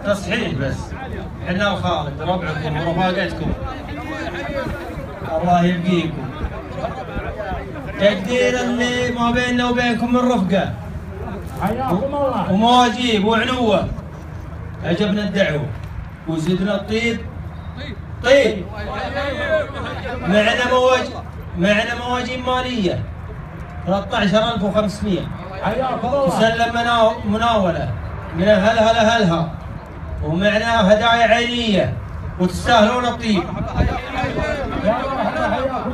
تصحيح بس، احنا وخالد ربعكم ورفاقتكم الله يبقيكم. تقدير اللي ما بيننا وبينكم من رفقه حياكم الله ومواجيب وعنوه. اجبنا الدعوه وزدنا الطيب طيب. معنا مواجيب ماليه 13500. حياكم الله. تسلم مناوله من هلها ومعنا هدايا عينيه وتستاهلون الطيب. حياكم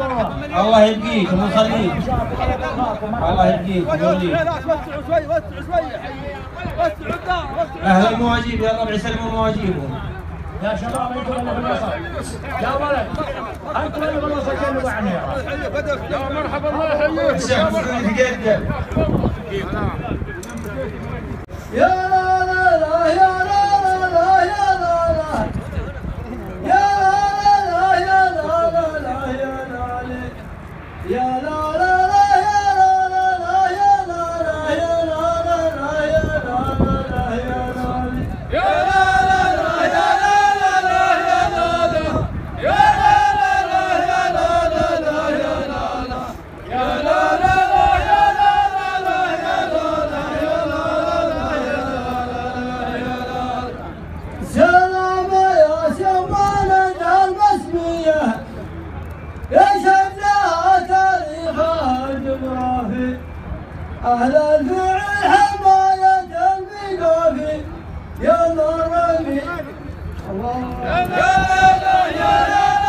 الله. الله يبقيكم ويخليك. الله يبقيكم ويخليك. اهل المواجيب يا ربع سلموا مواجيبهم. يا شباب انتم اللي بالوسط. يا ولد انتم اللي بالوسط جنبوا عني. يا مرحبا الله يحييك. الشيخ مسعود يتقدم. يا لا لا يا لا لا يا لا لا يا لا لا يا لا لا يا لا لا أهل الفعل حماية المقافي يا مرمي الله يا لا لا يا لا لا يا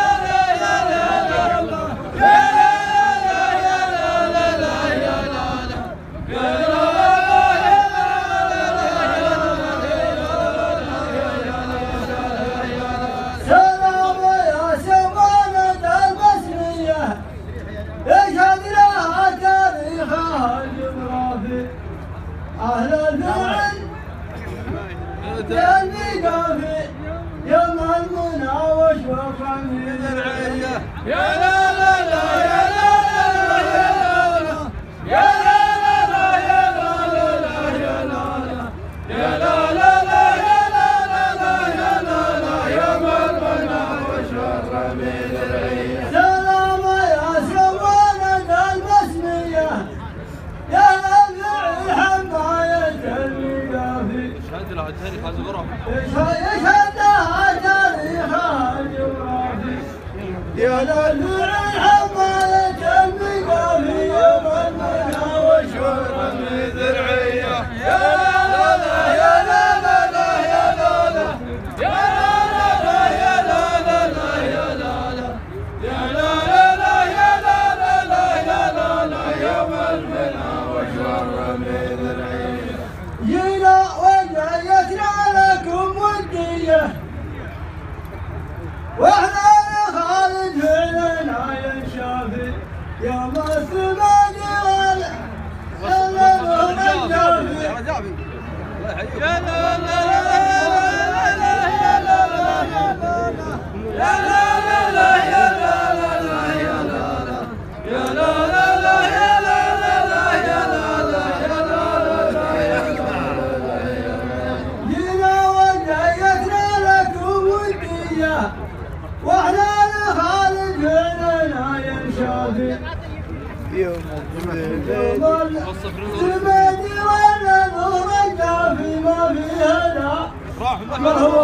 لا لا يا لا لا يا لا لا يا لا سلام يا سمانة المسمية يشهد لها تاريخها الجغرافي أهل الفعل المقافي يوم المنى وشوق من العية يا لا لا لا يا لا لا يا لا لا يا لا لا يا لا لا يا لا لا يا لا لا يا لا لا يوم المنى وشوق من العية سلام يا سوانة المسمية يا الفعل حماية المقافي يشهد لها تاريخها الجغرافي يا الفعل حماية المقافي يوم المنى وشوق من ذرعية يا لا لا يا لا لا يا لا لا يا لا لا يا لا لا يا لا لا يا لا لا يا لا لا يا لا لا يوم المنى وشوق من ذرعية جينا وجايتنا لكم ودية واحنا لخالد فعلنا ينشافي يا ما الثماني ولا يا لا لا واحنا لخالد فعلنا ينشافي يوم الزبيدي ولا نور الجافي ما في هنا ما هو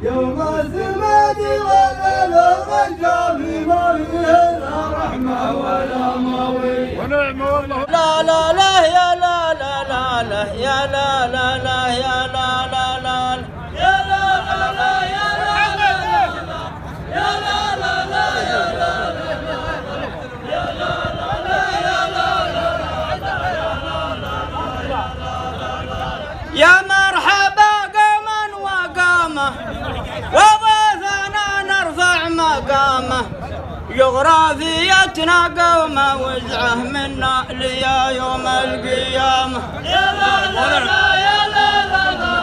يوم الزبادي ولا نور الجافي ما فيه لا رحمة ولا ماوي ونعم والله. قامه جغرافيتنا قومه وزعه منا ليا يوم القيامه. يا لا لا لا يا لا لا لا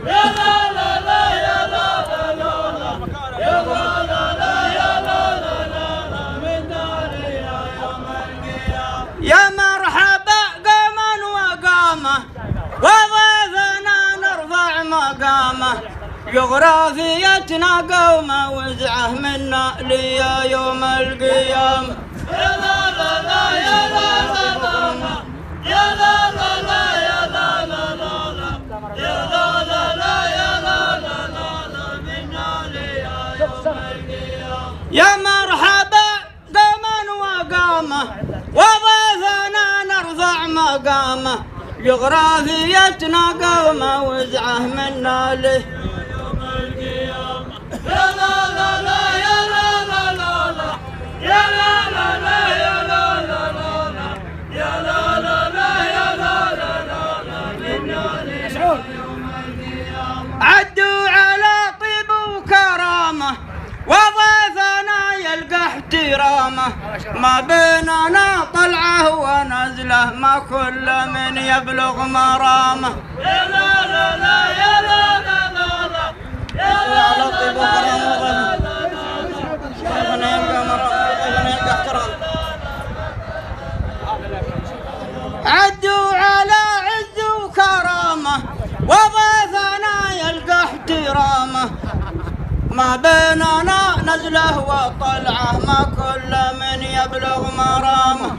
يا لا لا لا يا لا لا لا يا لا لا لا يا لا لا لا منا ليا يوم القيامه. يا مرحبا قوما وقامه وضيفنا نرفع مقامه جغرافيتنا قومه وزعه منا ليا يوم القيامه. يا لا لا لا يا لا لا لا يا لا لا لا يا لا لا لا يا لا لا لا يا لا لا لا منا ليا يوم القيامه. يا مرحبا قوما وقامه وضيفنا نرفع مقامه جغرافيتنا قومه وزعه منا له يوم القيامه. يا لا لا لا يا لا لا لا يا لا لا لا يا لا لا لا يا لا لا لا يا لا لا لا منا له يوم القيامه. عدوا على طيب وكرامه وضيفنا يلقى احترامه ما بيننا طلعه ونزله ما كل من يبلغ مرامه. يا لا لا لا يا لا لا لا يا لا لا عدوا على عز وكرامه وضيفنا يلقى احترامه ما بيننا نزله وطلعه ما كل من يبلغ مرامه.